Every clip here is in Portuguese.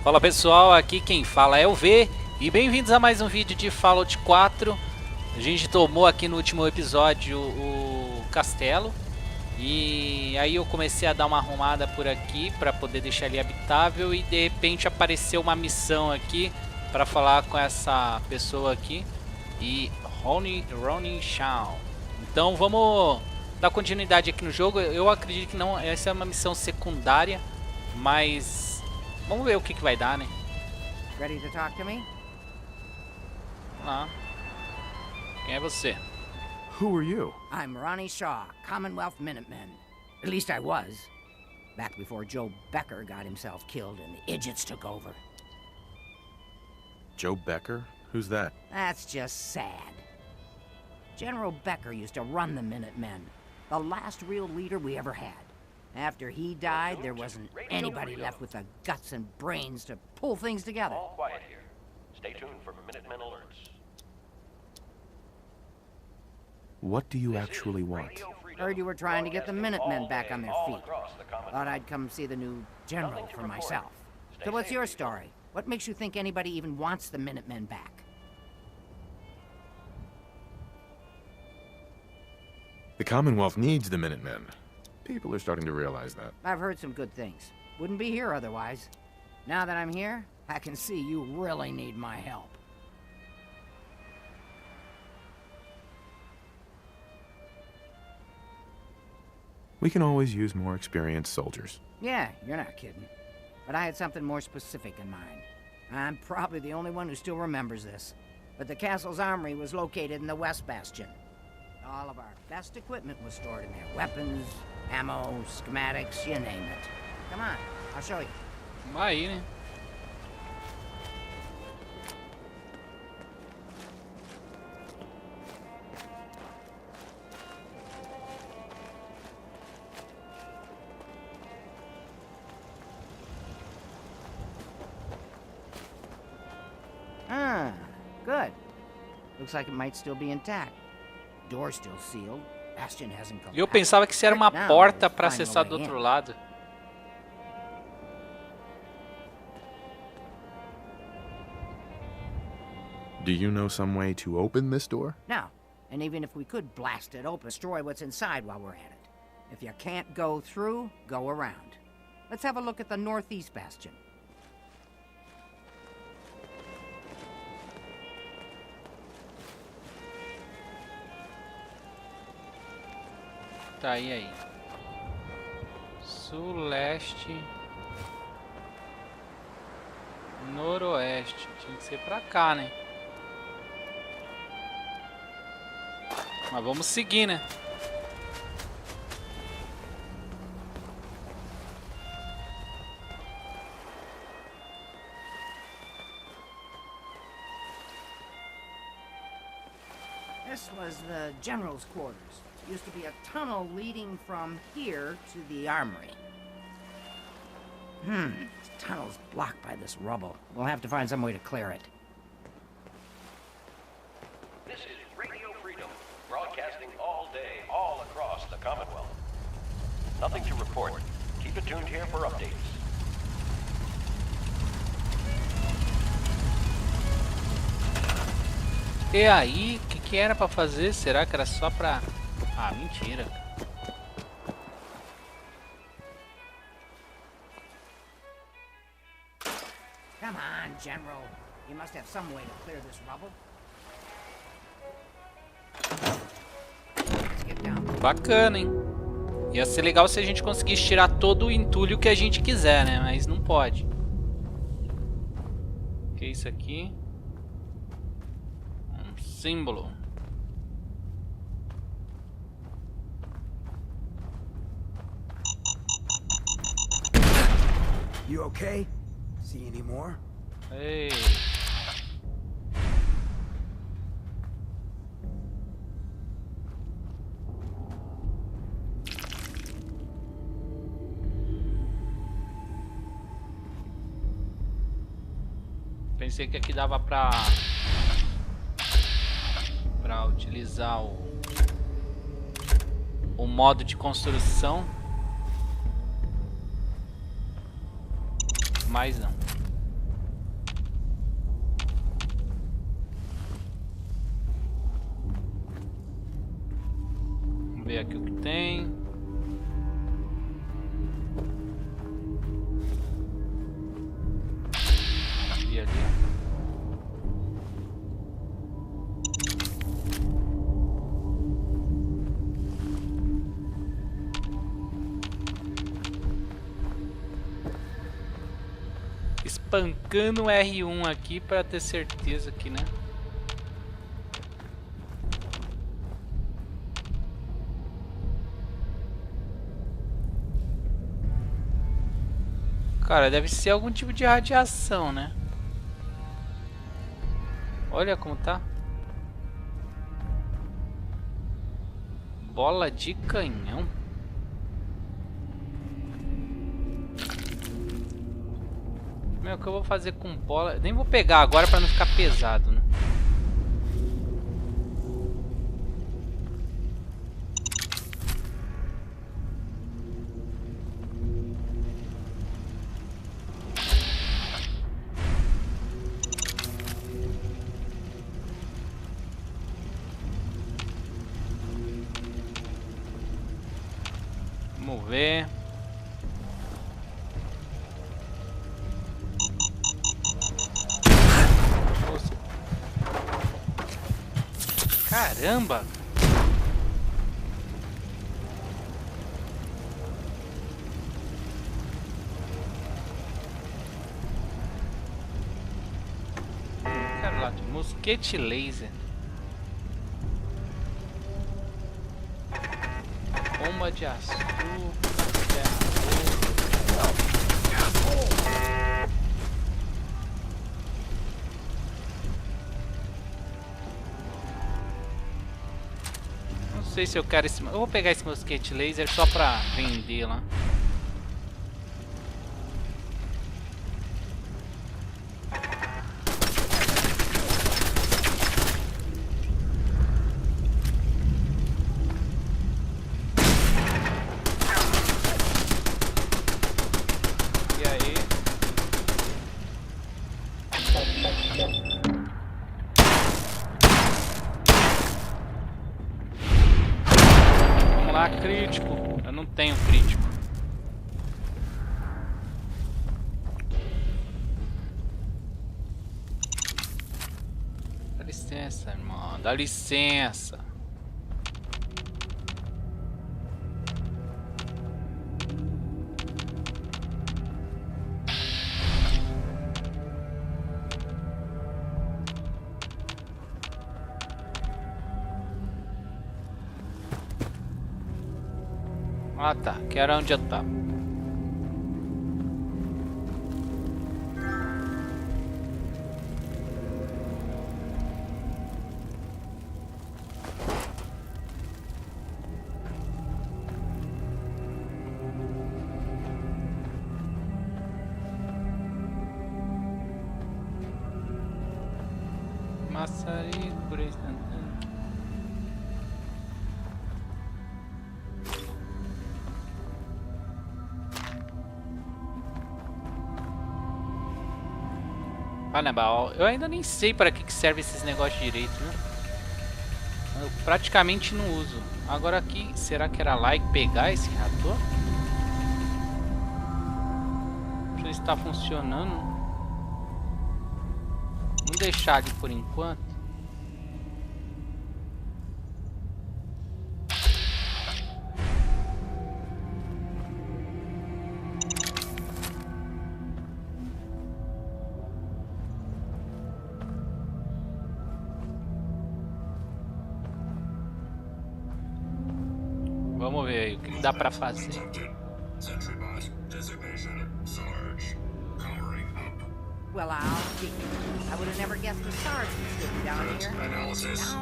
Fala pessoal, aqui quem fala é o V e bem-vindos a mais um vídeo de Fallout 4. A gente tomou aqui no último episódio o castelo e aí eu comecei a dar uma arrumada por aqui para poder deixar ele habitável e de repente apareceu uma missão aqui para falar com essa pessoa aqui e Ronnie Shaw. Então vamos dar continuidade aqui no jogo. Eu acredito que não, essa é uma missão secundária, mas vamos ver o que vai dar, né? Ready to talk to me? Vamos lá. Quem é você? Who are you? I'm Ronnie Shaw, Commonwealth Minutemen. At least I was. Back before Joe Becker got himself killed and the idiots took over. Joe Becker? Who's that? That's just sad. General Becker used to run the Minutemen. The last real leader we ever had. After he died, there wasn't anybody left with the guts and brains to pull things together. All quiet here. Stay tuned for Minutemen alerts. What do you actually want? Heard you were trying to get the Minutemen back on their feet. Thought I'd come see the new general for myself. So what's your story? What makes you think anybody even wants the Minutemen back? The Commonwealth needs the Minutemen. People are starting to realize that. I've heard some good things. Wouldn't be here otherwise. Now that I'm here, I can see you really need my help. We can always use more experienced soldiers. Yeah, you're not kidding. But I had something more specific in mind. I'm probably the only one who still remembers this. But the castle's armory was located in the West Bastion. All of our best equipment was stored in there. Weapons, ammo, schematics, you name it. Come on, I'll show you. Vai aí, né? Ah, good. Looks like it might still be intact. Door's still sealed. Bastion hasn't come. E eu pensava que isso era uma porta para acessar do outro lado. Do you know some way to open this door? No, and even if we could blast it open, destroy what's inside while we're at it. If you can't go through, go around. Let's have a look at the northeast bastion. Tá, e aí? Sul, leste, noroeste. Tinha que ser pra cá, né? Mas vamos seguir, né? This was the general's quarters. Used to be a tunnel leading from here to the armory. The tunnel's blocked by this rubble. We'll have to find some way to clear it. This is Radio Freedom, broadcasting all day, all across the Commonwealth. Nothing to report. Keep it tuned here for updates. E aí, o que era pra fazer? Será que era só pra... Ah, mentira. Come on, General. You must have some way to clear this rubble. Let's get down. Bacana, hein? Ia ser legal se a gente conseguisse tirar todo o entulho que a gente quiser, né? Mas não pode. O que é isso aqui? Um símbolo. You okay? See any more? Ei. Pensei que aqui dava pra utilizar o modo de construção. Mas não. ver aqui o que tem. E ali. Espancando o R1 aqui para ter certeza que, né? Cara, deve ser algum tipo de radiação, né? Olha como tá. Bola de canhão. Meu, o que eu vou fazer com bola? Nem vou pegar agora pra não ficar pesado, né? Vamos ver. Nossa. Caramba! Quero lá, mosquete laser. Bomba de açúcar. Não sei se eu quero esse. Eu vou pegar esse mosquete laser só pra vender lá. Crítico, eu não tenho crítico. Dá licença, irmão, dá licença. Ah tá, que era onde eu tava. Maçarico por instantâneo. Canal. Eu ainda nem sei para que serve esses negócios direito, né? Eu praticamente não uso. Agora aqui, será que era lá e pegar esse reator? Não sei se está funcionando. Vamos deixar ali por enquanto. Vamos ver aí o que dá pra fazer. Well, I'll see. I would have never guessed the stars was sitting down here. Analysis.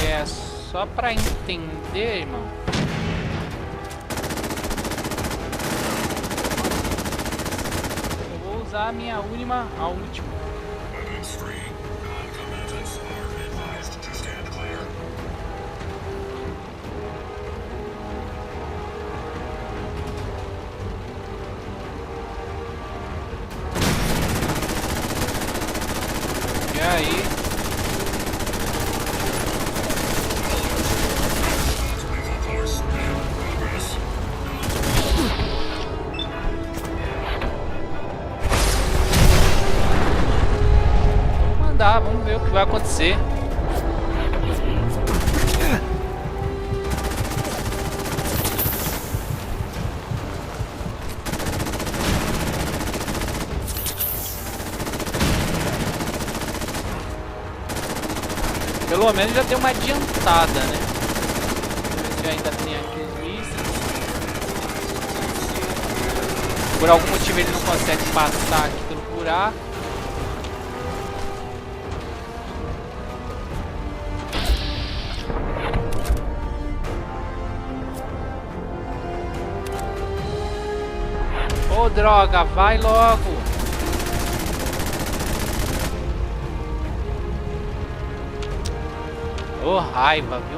É só pra entender, irmão. Eu vou usar a minha última, a última. aí. Vamos mandar, vamos ver o que vai acontecer. Pelo menos já deu uma adiantada, né? Deixa eu ver se ainda tem aqui os mísseis. Por algum motivo ele não consegue passar aqui pelo buraco. Ô, droga, vai logo! Ô, raiva, viu?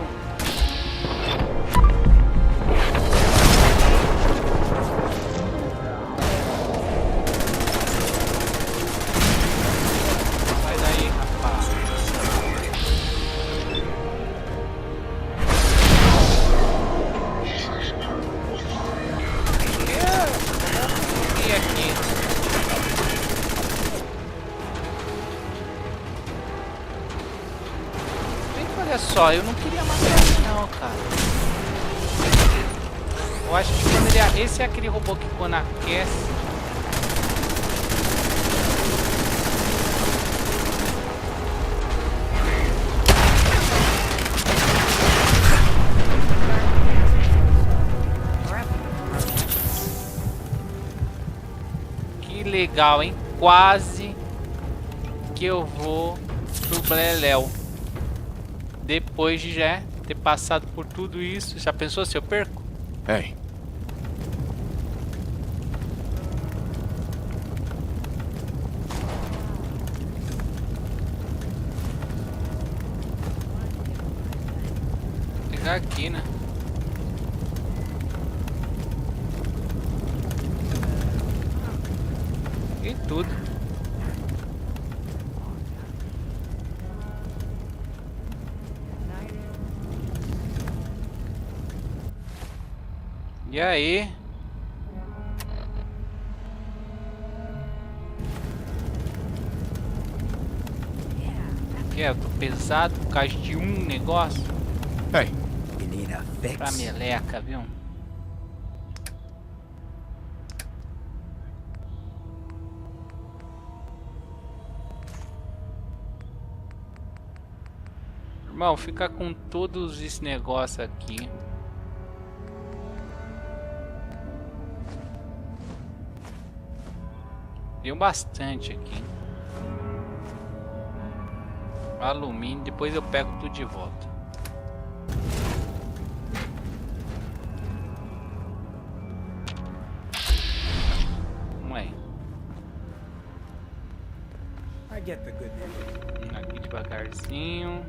Sai daí, rapaz. E aqui? Olha só, eu não queria matar ele não, cara. Eu acho que quando ele... Esse é aquele robô que quando aquece... Que legal, hein? Quase que eu vou pro Bleléu. Depois de já ter passado por tudo isso, já pensou se eu perco? Hey. Vou pegar aqui, né? E tudo. E aí? Que é? Eu tô pesado por causa de um negócio. Hey. You need a fix? Pra meleca, viu? Irmão, fica com todos esses negócios aqui. Deu bastante aqui. Alumínio, depois eu pego tudo de volta. Vamos aí. I get the good news. Aqui devagarzinho.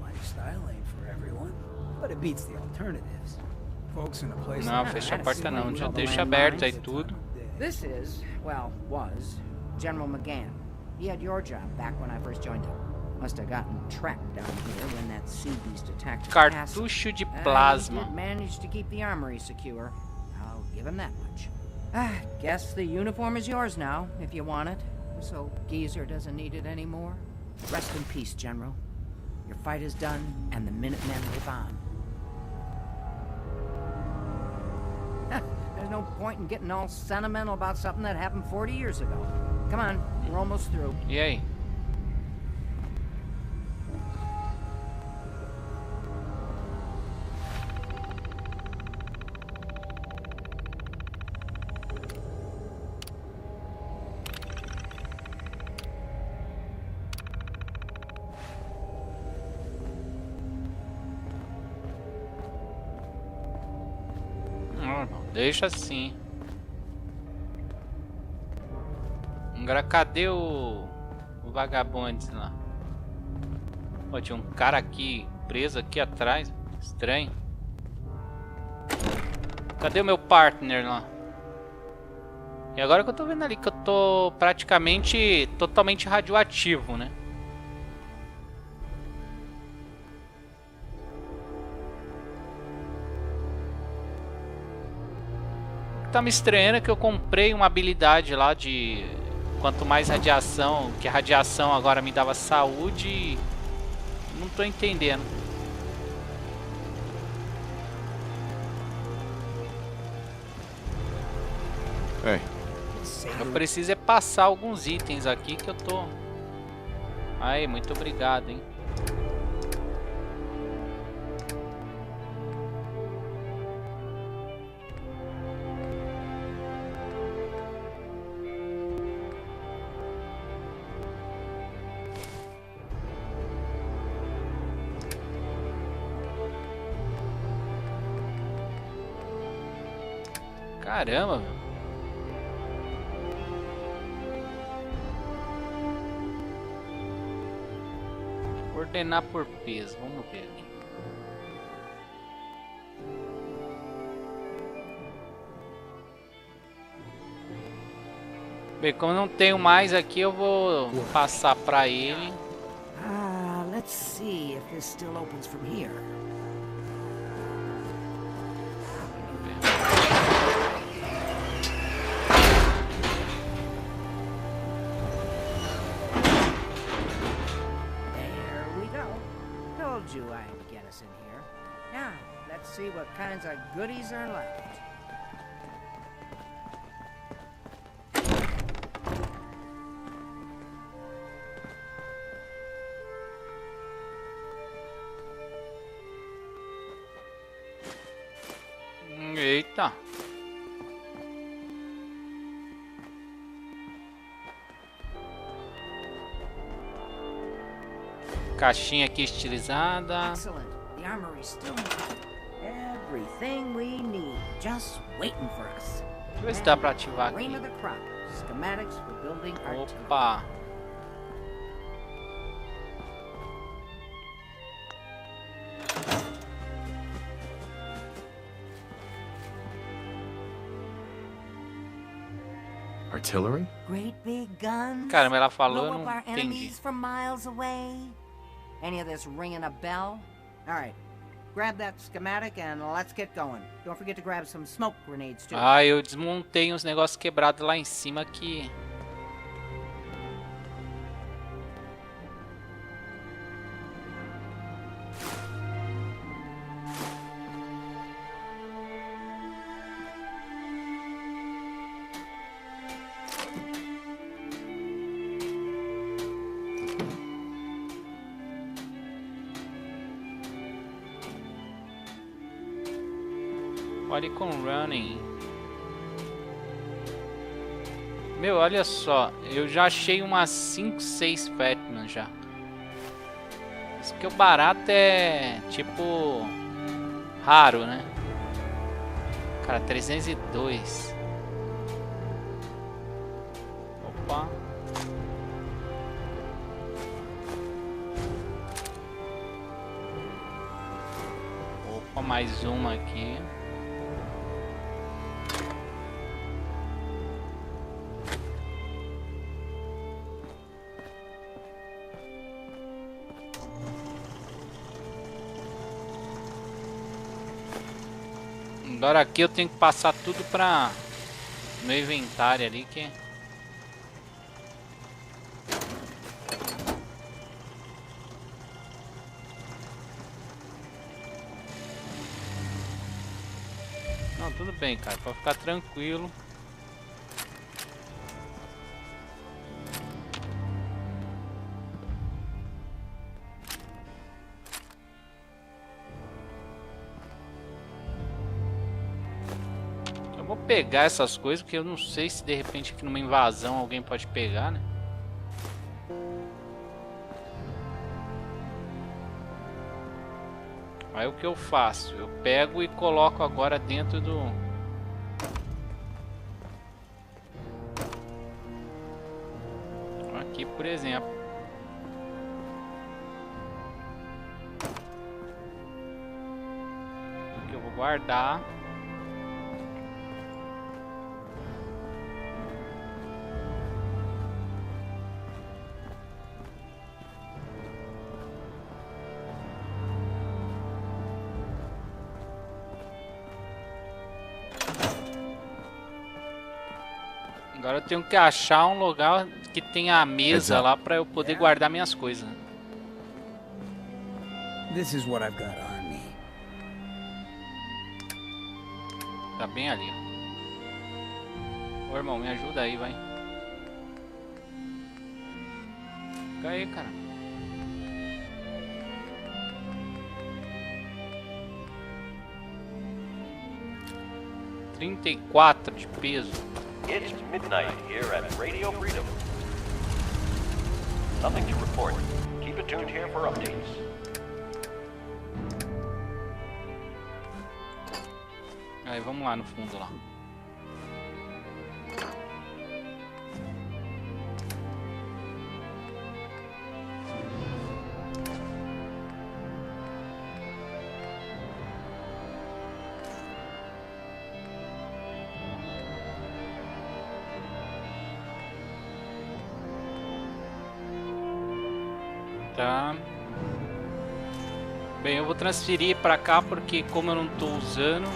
Lifestyle ain't for everyone, but it beats the alternatives. Folks in a place Não, like fecha a that porta seem não, like já all the deixa aberto aí landmines tudo. This is, well, was, General McGann. He had your job back when I first joined him. Must have gotten trapped down here when that sea beast attacked the castle. Cartucho de He plasma. did manage to keep the armory secure. I'll give him that much. Guess the uniform is yours now, if you want it. So Geezer doesn't need it anymore. Rest in peace, General. Your fight is done, and the Minutemen live on. There's no point in getting all sentimental about something that happened 40 years ago. Come on, we're almost through. E aí? Deixa assim. Agora cadê o vagabundo lá? Ó, tinha um cara aqui preso aqui atrás. Estranho. Cadê o meu partner lá? E agora que eu tô vendo ali que eu tô praticamente totalmente radioativo, né? O que tá me estranhando é que eu comprei uma habilidade lá de quanto mais radiação, que a radiação agora me dava saúde e não tô entendendo. Hey, Eu preciso é passar alguns itens aqui que eu tô... Aí, muito obrigado, hein. Caramba, meu. Ordenar por peso, vamos ver aqui. Bem, como eu não tenho mais aqui, eu vou passar pra ele. Let's see if this still opens from here. There we go. Told you I'd get us in here. Now, let's see what kinds of goodies are left. Eita. Caixinha aqui estilizada. Excellent. The armory's still everything we need, just waiting for us. Deixa eu ver se dá pra ativar aqui. Cream of the crop. Schematics for building artillery. Opa. artillery? Great big guns. Caramba, ela falou, blow eu up não our entendi. enemies from miles away. Any of this ringing a bell? All right. Grab that schematic and let's get going. Don't forget to grab some smoke grenades too. Ah, eu desmontei uns negócios quebrados lá em cima que... Olha com running. Meu, olha só. Eu já achei umas 5, 6 Fatman já. Isso que o barato é tipo raro, né? Cara, 302. Opa. Opa, mais uma aqui. Agora aqui eu tenho que passar tudo pra meu inventário ali que... Não, tudo bem, cara, pode ficar tranquilo. Vou pegar essas coisas, porque eu não sei se de repente aqui numa invasão alguém pode pegar, né? Aí o que eu faço? Eu pego e coloco agora dentro do... Aqui, por exemplo. Aqui eu vou guardar. Agora eu tenho que achar um lugar que tenha a mesa lá pra eu poder guardar minhas coisas. This is what I've got on me. Tá bem ali, ó. Ô, irmão, me ajuda aí, vai. Fica aí, cara. $34 de peso. It's midnight here at Radio Freedom. Nothing to report. Keep it tuned here for updates. Aí, vamos lá no fundo lá. Tá. Bem, eu vou transferir pra cá porque como eu não tô usando,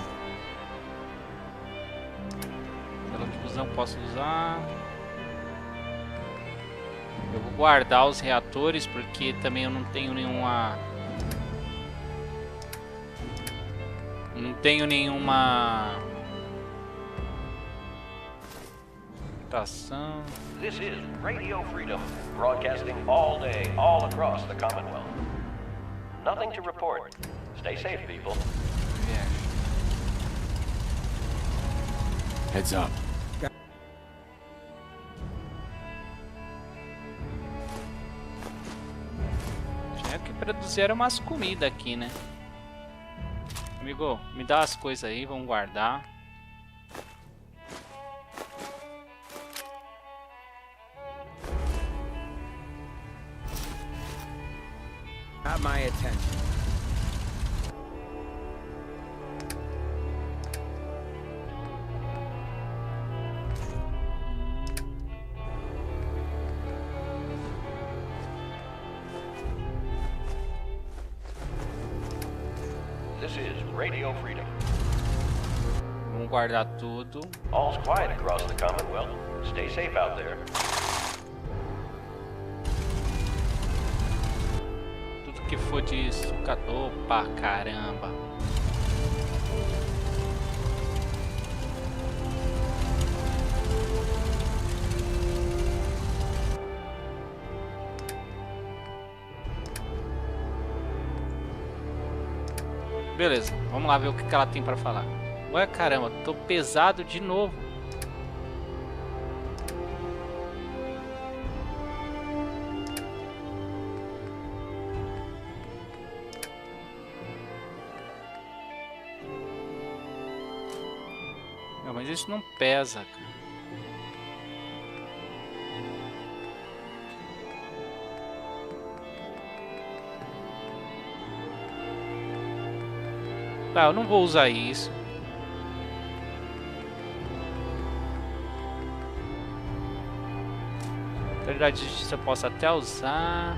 tela de fusão posso usar. Eu vou guardar os reatores porque também eu não tenho nenhuma estação. This is Radio Freedom, broadcasting all day, all across the Commonwealth. Nothing to report. Stay safe, people. Heads up. Tinha que produzir umas comidas aqui, né? Amigo, me dá as coisas aí, vamos guardar. Got my attention. This is Radio Freedom. Vamos guardar tudo. All's quiet across the Commonwealth. Stay safe out there. Tudo que for de sucador, pra caramba. Beleza, vamos lá ver o que ela tem pra falar. Ué, caramba, tô pesado de novo. Não, mas isso não pesa, cara. Tá, eu não vou usar isso. Na verdade, isso eu posso até usar.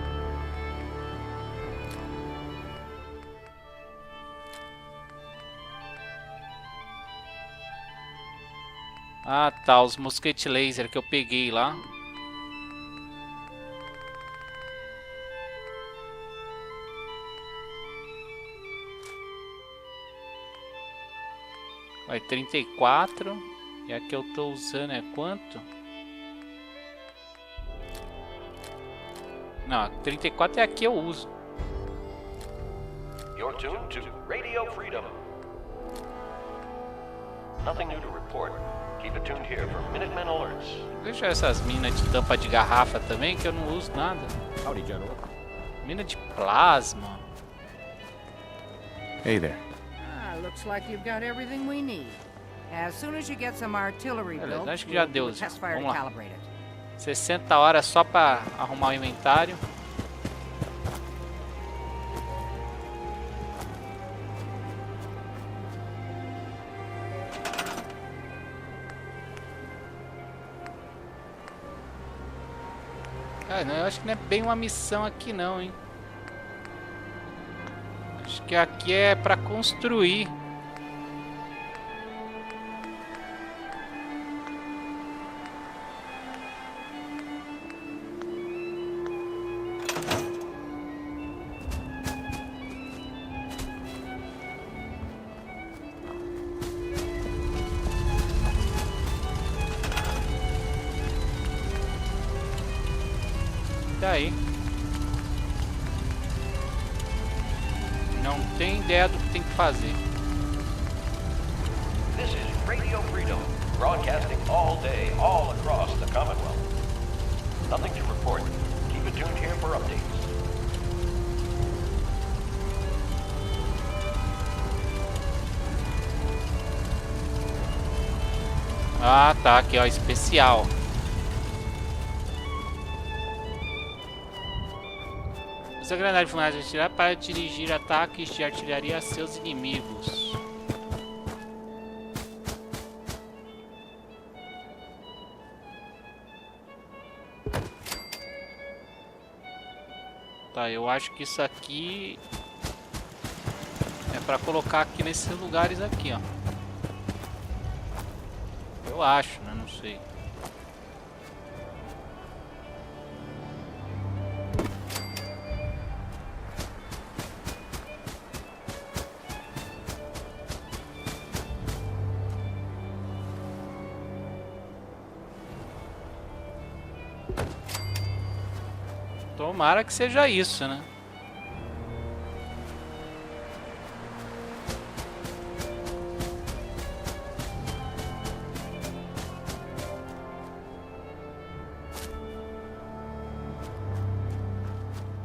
Ah, tá, os mosquete laser que eu peguei lá. Vai 34. E a que eu tô usando é quanto? Não, 34 é a que eu uso. You're tuned to Radio Freedom. Nothing new to report. Keep it tuned here for Minutemen alerts. Deixa essas minas de tampa de garrafa também, que eu não uso nada. Howdy, General. Mina de plasma. Hey there. Looks like you've got everything we need. As soon as you get some artillery Beleza, built, acho que já we'll deu. do a test fire to Vamos lá. calibrate it. 60 horas só pra arrumar o inventário. Cara, eu acho que não é bem uma missão aqui não, hein. Acho que aqui é pra construir. daí. Não tem ideia do que tem que fazer. This is Radio Freedom, broadcasting all day, all across the Commonwealth. Nothing to report. Keep it tuned here for updates. Ah, tá, aqui ó, especial. Usa a granada de fumaça de atirar para dirigir ataques de artilharia a seus inimigos. Tá, eu acho que isso aqui é pra colocar aqui nesses lugares aqui, ó. Eu acho, né? Não sei. Tomara que seja isso, né?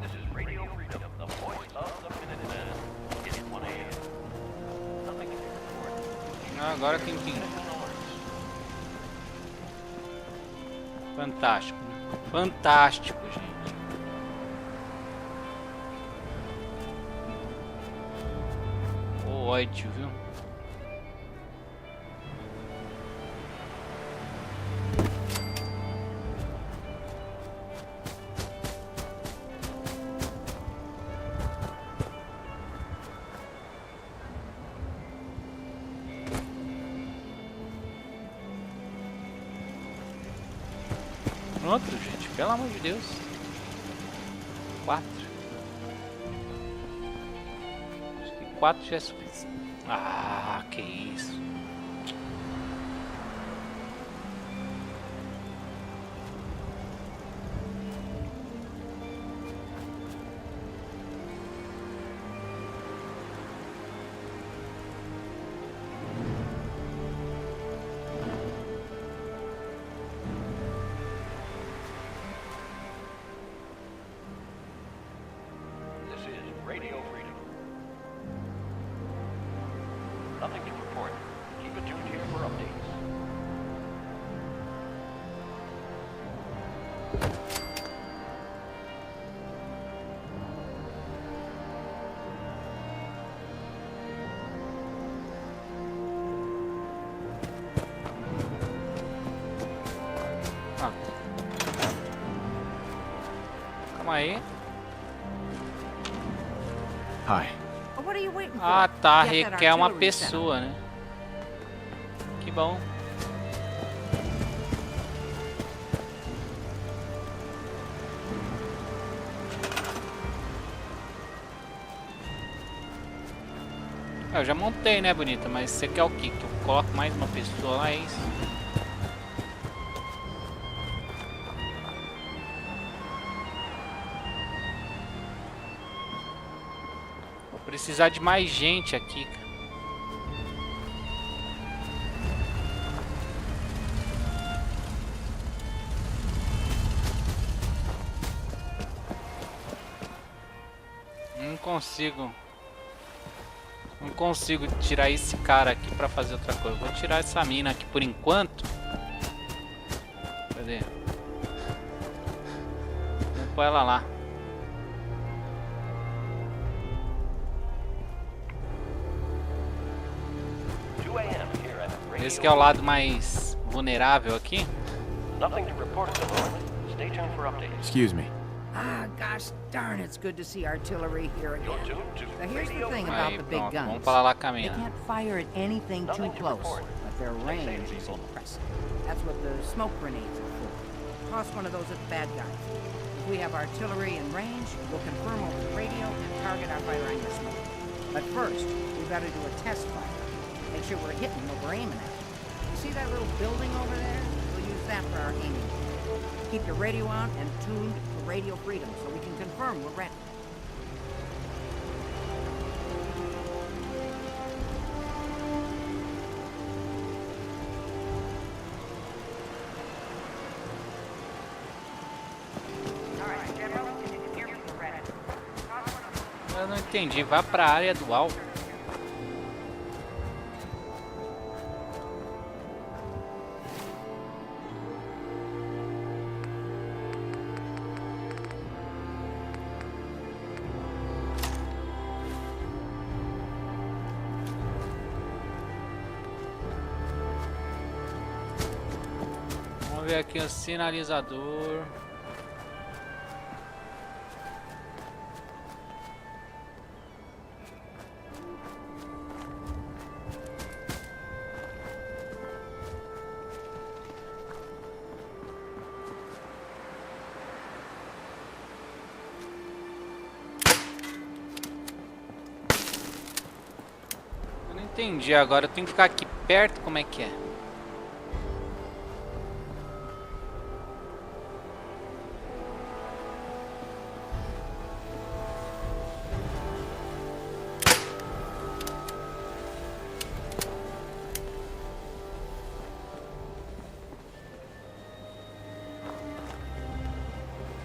This is Radio Freedom, the voice of the Minutemen. It's 1 a.m. Nothing to report. Ah, agora que eu entendi. Fantástico. Fantástico, gente. Ódio, viu? Pronto, gente, pelo amor de Deus. 4. Acho que 4 já é suficiente. Ah, que isso. This is Radio Freedom. Nothing to report. Keep it tuned here for updates. Ah. Calma aí. Hi. What are you waiting for? Ah, tá. Get that Requer uma artillery set up. pessoa, né? Que bom. Eu já montei, né, bonita? Mas você quer o quê? Que eu coloque mais uma pessoa lá, é isso? Vou precisar de mais gente aqui, cara. Não consigo tirar esse cara aqui pra fazer outra coisa. Vou tirar essa mina aqui por enquanto. Cadê? Vou pôr ela lá. Esse que é o lado mais vulnerável aqui. Nothing to report at the moment. Stay tuned for updates. Excuse me. Ah, gosh darn, it's good to see artillery here You're again. tuned to Now here's the Radio thing Freedom. about Aí, the big pronto. Vamos guns. pra lá com a They mina. can't fire at anything too Nothing to close, report. but their range is impressive. That's what the smoke grenades are for. Toss one of those at the bad guys. If we have artillery in range, we'll confirm over the radio and target our fire on your smoke. But first, we've got to do a test fire. Make sure we're hitting what we're aiming at. You see that little building over there? We'll use that for our aiming. Keep your radio on and tuned to Radio Freedom so we can confirm we're ready. Eu não entendi. Vá pra área do alvo. Vamos ver aqui o sinalizador. Entendi, agora eu tenho que ficar aqui perto, como é que é?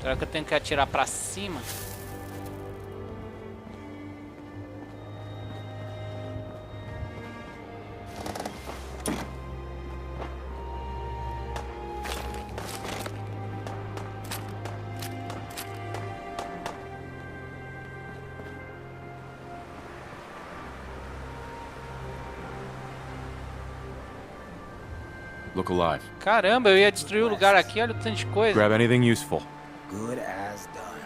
Será que eu tenho que atirar pra cima? Look alive. Caramba, eu ia destruir o lugar aqui, olha o tanto de coisa. Grab anything useful. Good as done.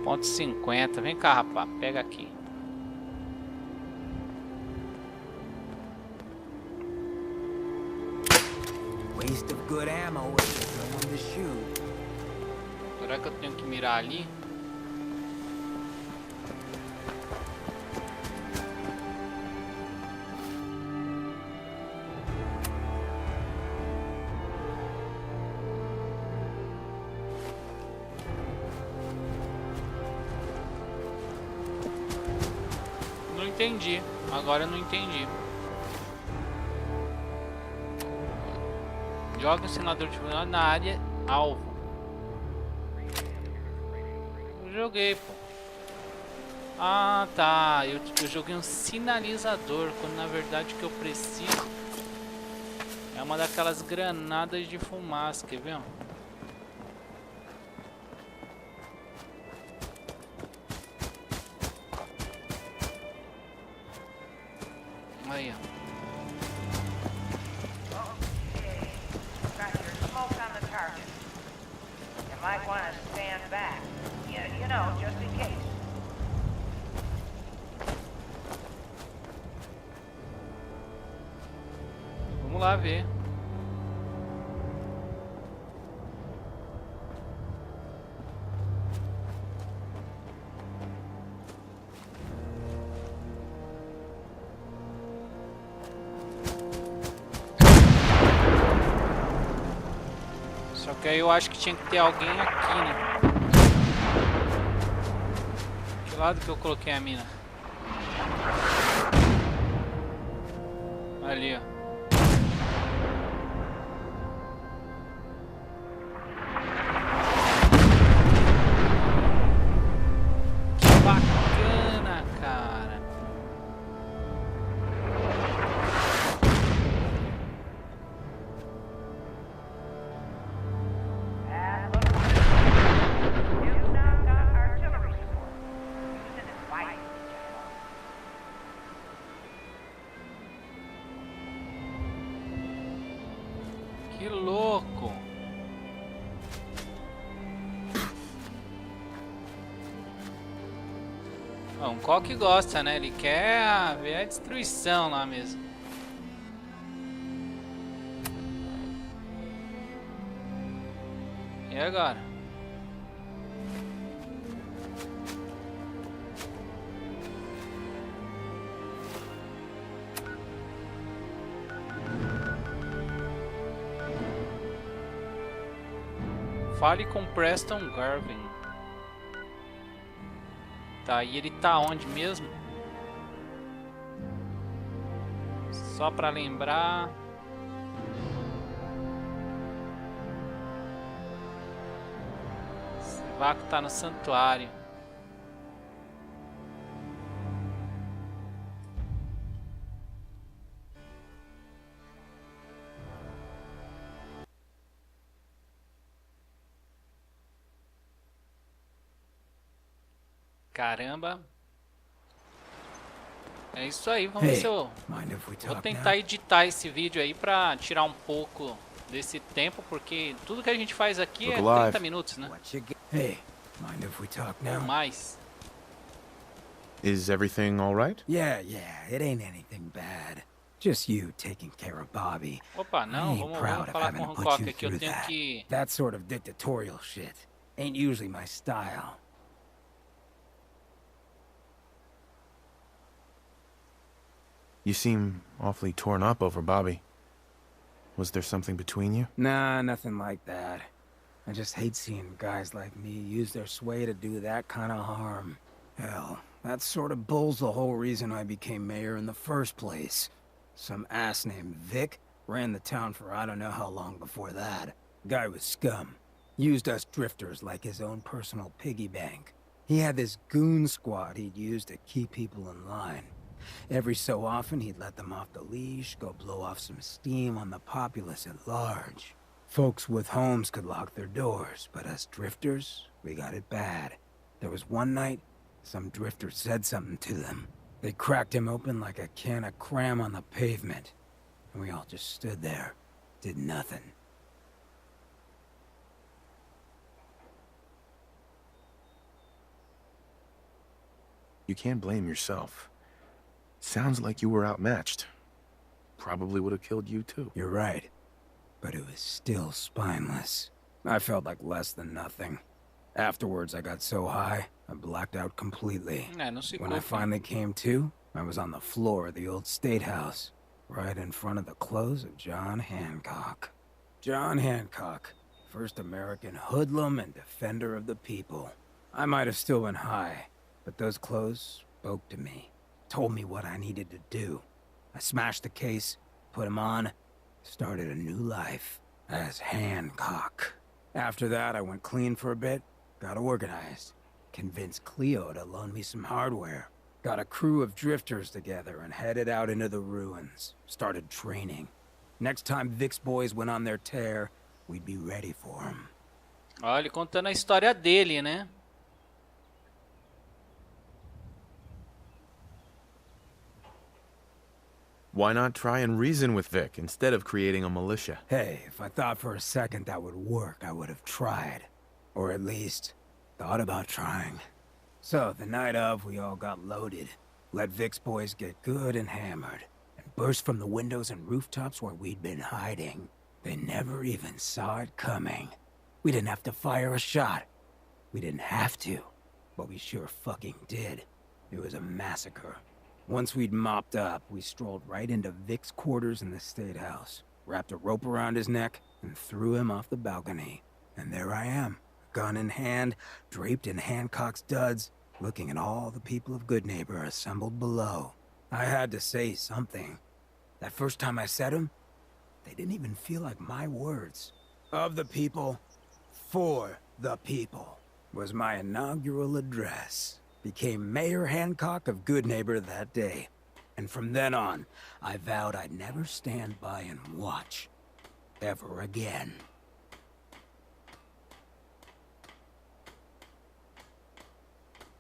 Ponto 50, vem cá, rapaz, pega aqui. Waste of good ammo if there's no one to shoot. Será que eu tenho que mirar ali? Não entendi. Agora eu não entendi. Joga o sinalizador de funil na área alvo. Eu joguei, pô. Ah, tá. Eu joguei um sinalizador, quando na verdade o que eu preciso é uma daquelas granadas de fumaça, quer ver? Aí, ó. Might want to stand back. You know, just in case. Vamos lá ver. Só que aí eu acho que tinha que ter alguém aqui, né? Que lado que eu coloquei a mina? Ali, ó. Que bacana, cara. Que louco! Um coque gosta, né? Ele quer ver a destruição lá mesmo. E agora? Fale com Preston Garvin. Tá, e ele tá onde mesmo? Só pra lembrar. Esse vácuo tá no santuário. Caramba. É isso aí, vamos ver se eu vou tentar editar esse vídeo aí pra tirar um pouco desse tempo, porque tudo que a gente faz aqui é 30 minutos, né? Hey, mind if we talk Ou now? mais. Is everything all right? Yeah, it ain't anything bad. Just you taking care of Bobby. Opa, I não, ain't vamos proud of falar having com o to put Hancock you aqui, eu through tenho that. que... That sort of dictatorial shit ain't usually my style. You seem awfully torn up over Bobby. Was there something between you? Nah, nothing like that. I just hate seeing guys like me use their sway to do that kind of harm. Hell, that sort of bull's the whole reason I became mayor in the first place. Some ass named Vic ran the town for I don't know how long before that. Guy was scum. Used us drifters like his own personal piggy bank. He had this goon squad he'd use to keep people in line. Every so often, he'd let them off the leash, go blow off some steam on the populace at large. Folks with homes could lock their doors, but us drifters, we got it bad. There was one night, some drifter said something to them. They cracked him open like a can of cram on the pavement. And we all just stood there, did nothing. You can't blame yourself. Sounds like you were outmatched. Probably would have killed you too. You're right. But it was still spineless. I felt like less than nothing. Afterwards, I got so high, I blacked out completely. É, não se When I culpa. finally came to, I was on the floor of the old state house, right in front of the clothes of John Hancock. John Hancock, first American hoodlum and defender of the people. I might have still been high, but those clothes spoke to me, told me what I needed to do. I smashed the case, put him on, started a new life as Hancock. After that, I went clean for a bit, got organized, convinced Cleo to loan me some hardware. Got a crew of drifters together and headed out into the ruins. Started training. Next time Vic's boys went on their tear, we'd be ready for them. Olha, ele contando a história dele, né? Why not try and reason with Vic instead of creating a militia? Hey, if I thought for a second that would work, I would have tried. Or at least, thought about trying. So, the night of, we all got loaded. Let Vic's boys get good and hammered. And burst from the windows and rooftops where we'd been hiding. They never even saw it coming. We didn't have to fire a shot. We didn't have to. But we sure fucking did. It was a massacre. Once we'd mopped up, we strolled right into Vic's quarters in the State House, wrapped a rope around his neck, and threw him off the balcony. And there I am, gun in hand, draped in Hancock's duds, looking at all the people of Goodneighbor assembled below. I had to say something. That first time I said them, they didn't even feel like my words. Of the people, for the people, was my inaugural address. Became Mayor Hancock of Goodneighbor that day. And from then on, I vowed I'd never stand by and watch. Ever again.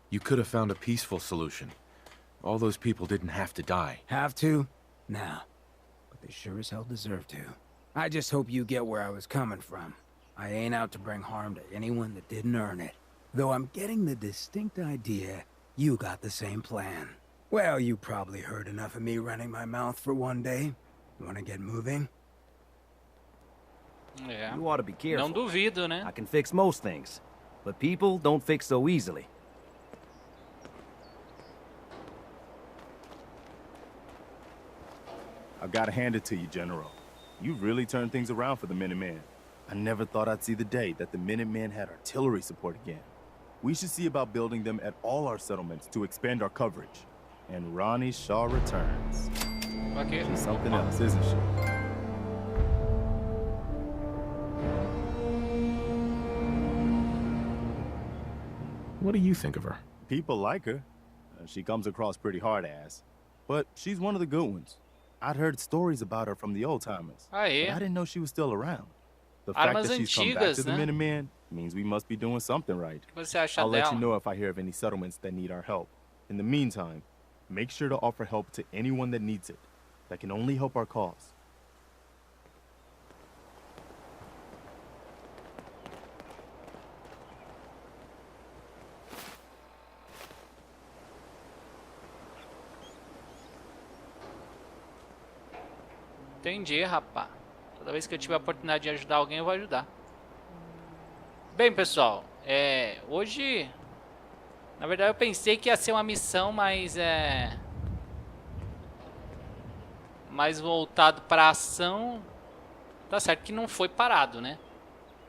You could have found a peaceful solution. All those people didn't have to die. Have to? Nah. But they sure as hell deserve to. I just hope you get where I was coming from. I ain't out to bring harm to anyone that didn't earn it. Though I'm getting the distinct idea you got the same plan. Well, you probably heard enough of me running my mouth for one day. Wanna get moving? É. You ought to be careful. Não duvido, né? I can fix most things, but people don't fix so easily. I've got to hand it to you, General. You really turned things around for the Minutemen. I never thought I'd see the day that the Minutemen had artillery support again. We should see about building them at all our settlements to expand our coverage. And Ronnie Shaw returns. Ok. She's something else, isn't she? What do you think of her? People like her. She comes across pretty hard-ass. But she's one of the good ones. I'd heard stories about her from the old-timers. Ah, é? But I didn't know she was still around. The Armas fact that she's come back Antigas, to the né? Minutemen means we must be doing something right. O que você acha I'll let dela? you know if I hear of any settlements that need our help. In the meantime, make sure to offer help to anyone that needs it. That can only help our cause. Entendi, rapá. Toda vez que eu tiver a oportunidade de ajudar alguém, eu vou ajudar. Bem, pessoal, hoje, na verdade, eu pensei que ia ser uma missão mais mais voltado para ação. Tá certo que não foi parado, né?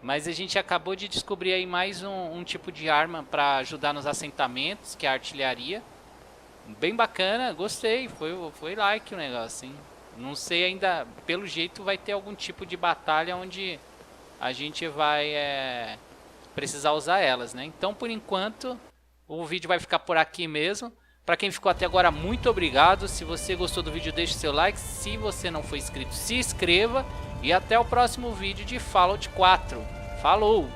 Mas a gente acabou de descobrir aí mais um tipo de arma para ajudar nos assentamentos, que é a artilharia. Bem bacana, gostei, foi like o negócio, hein? Não sei ainda, pelo jeito vai ter algum tipo de batalha onde a gente vai precisar usar elas, né? Então, por enquanto, o vídeo vai ficar por aqui mesmo. Para quem ficou até agora, muito obrigado. Se você gostou do vídeo, deixe seu like. Se você não for inscrito, se inscreva. E até o próximo vídeo de Fallout 4. Falou!